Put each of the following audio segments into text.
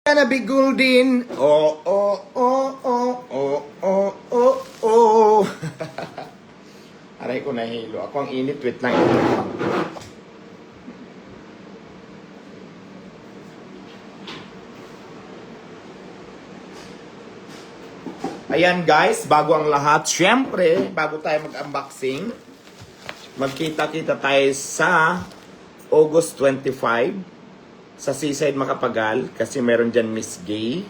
Gonna be golden. Oh, oh, oh, oh, oh, oh, oh, oh. Aray ko nahilo. Ako ang init. Wait lang. Ayan guys, bago ang lahat, syempre, bago tayo mag-unboxing, magkita-kita tayo sa August 25 sa Seaside Macapagal kasi meron dyan Miss Gay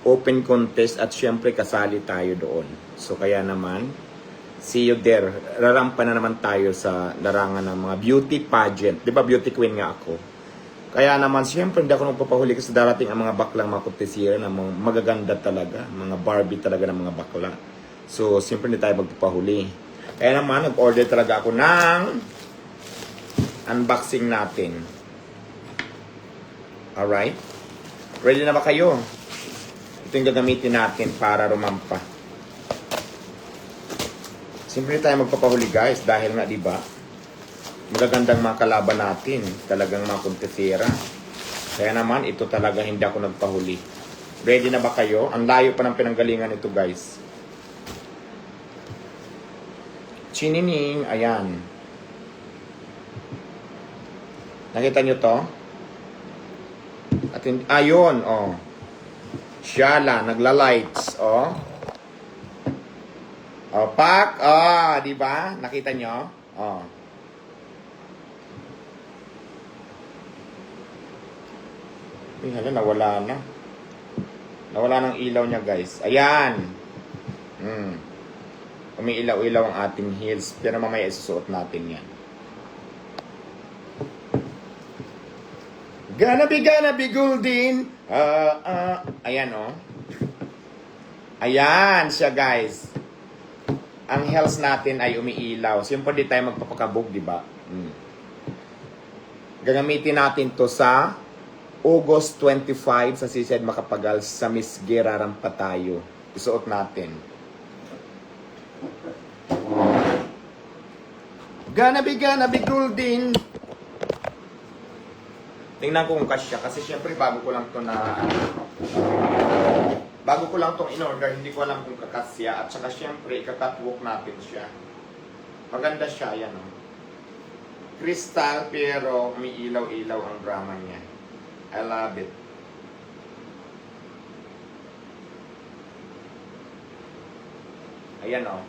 open contest at syempre kasali tayo doon. So kaya naman, see you there. Rarampa na naman tayo sa larangan ng mga beauty pageant. Di ba beauty queen nga ako? Kaya naman, siyempre, hindi ako nagpapahuli kasi darating ang mga baklang mga kutisira na mga magaganda talaga. Mga Barbie talaga ng mga bakla. So, siyempre, hindi tayo magpapahuli. Kaya naman, nag-order talaga ako ng unboxing natin. Alright? Ready na ba kayo? Ito yung gagamitin natin para rumampa. Siyempre, tayo magpapahuli guys dahil nga, di ba? Magagandang mga kalaban natin. Talagang mga kuntesera. Kaya naman, ito talaga hindi ako nagpahuli. Ready na ba kayo? Ang layo pa ng pinanggalingan ito, guys. Chinining. Ayan. Nakita nyo to? At ayun, oh. Shala, nagla-lights, oh. Oh, pak. Oh, di ba? Nakita nyo? Oh. Hala, nawala na. Nawala ng ilaw niya, guys. Ayan. Umiilaw-ilaw ang ating heels. Pero mamaya isusuot natin yan. Gonna be golden. Ayan, oh. Ayan siya, guys. Ang heels natin ay umiilaw. Siyempre, di tayo magpapakabog, di ba? Gagamitin natin to sa August 25 sa Seaside Macapagal sa Miss Gay rarampa tayo. Isuot natin. Gonna be golden. Tingnan ko kung kasya kasi syempre bago ko lang to bago ko lang tong in-order, hindi ko alam kung kakasya at saka syempre ika-catwalk natin siya. Maganda siya, yan oh. Crystal pero may ilaw-ilaw ang drama niya. I love it. Ayan o. Oh.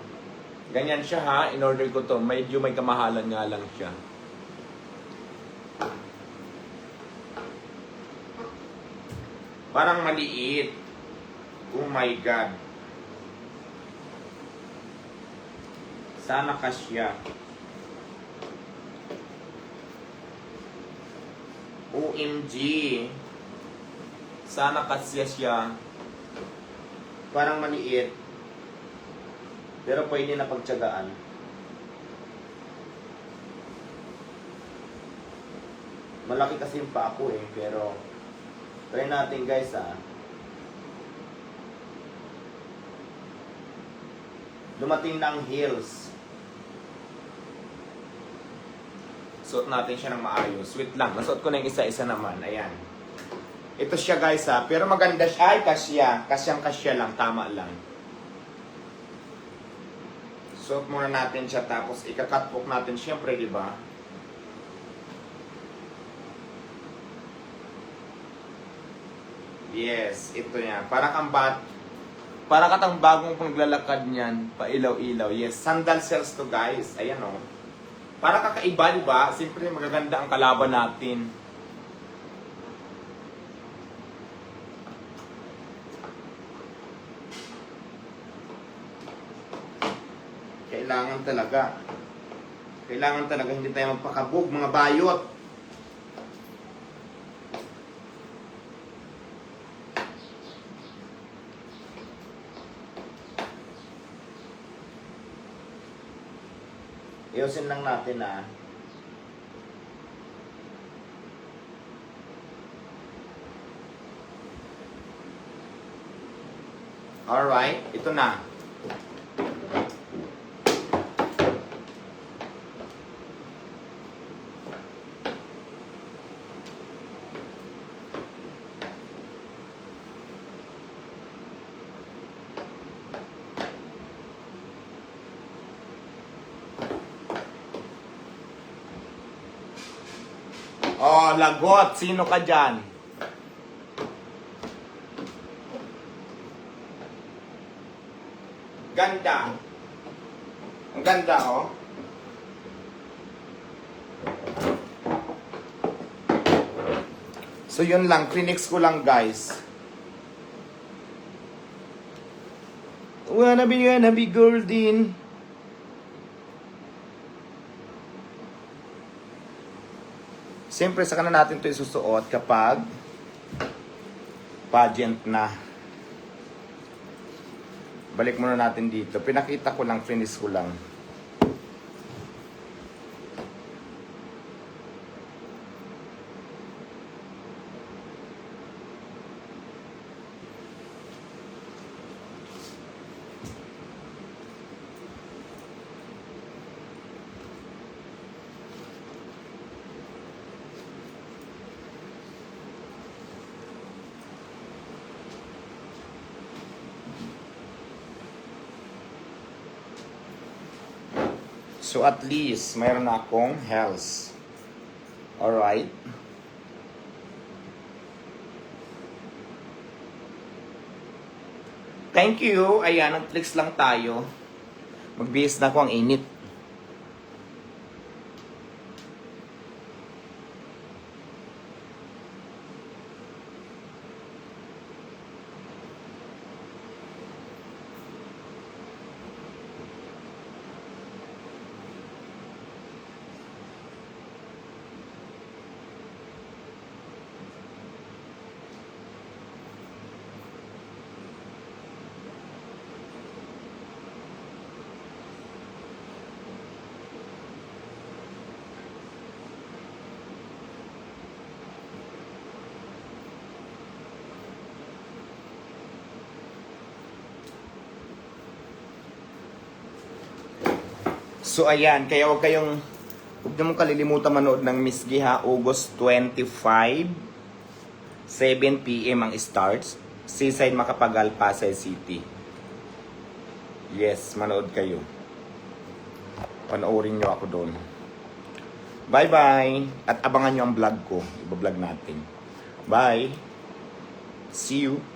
Ganyan siya ha. In-order ko to. Medyo may kamahalan nga lang siya. Parang maliit. Oh my God. Sana kasya. OMG. Sana kasya siya. Parang maliit. Pero pwede na pagtsagaan. Malaki kasi yung pa ako eh. Pero try natin guys ah. Dumating na ang heels. Suot natin siya ng maayos. Sweet lang. Nasuot ko na yung isa-isa naman. Ayan. Ito siya guys ha. Pero maganda siya. Ay, kasya. Kasyang-kasya lang. Tama lang. Suot muna natin siya. Tapos ika-catwalk natin. Siyempre, di ba? Yes. Ito yan. Para katang bagong paglalakad niyan. Pailaw-ilaw. Yes. Sandal sales to guys. Ayan o. Oh. Para kakaiba, di ba? Siyempre, magaganda ang kalaban natin. Kailangan talaga. Kailangan talaga hindi tayo magpakabog, mga bayot. Iusin lang natin ah. Alright, ito na. Oh, lagot. Sino ka dyan? Ganda. Ang ganda, oh. So, yun lang. Phoenix ko lang, guys. Wanna be golden. Siyempre, saka na natin ito isusuot kapag pageant na. Balik muna natin dito. Pinakita ko lang, finish ko lang. So at least, mayroon na akong health. Alright? Thank you. Ayan, nag-flex lang tayo. Magbihis na ako ang init. So ayan, kaya huwag niyo mong kalilimutan manood ng Miss Giha, August 25, 7 PM ang starts. Seaside Macapagal, Pasay City. Yes, manood kayo. Panoorin niyo ako doon. Bye-bye! At abangan niyo ang vlog ko. Iba-vlog natin. Bye! See you!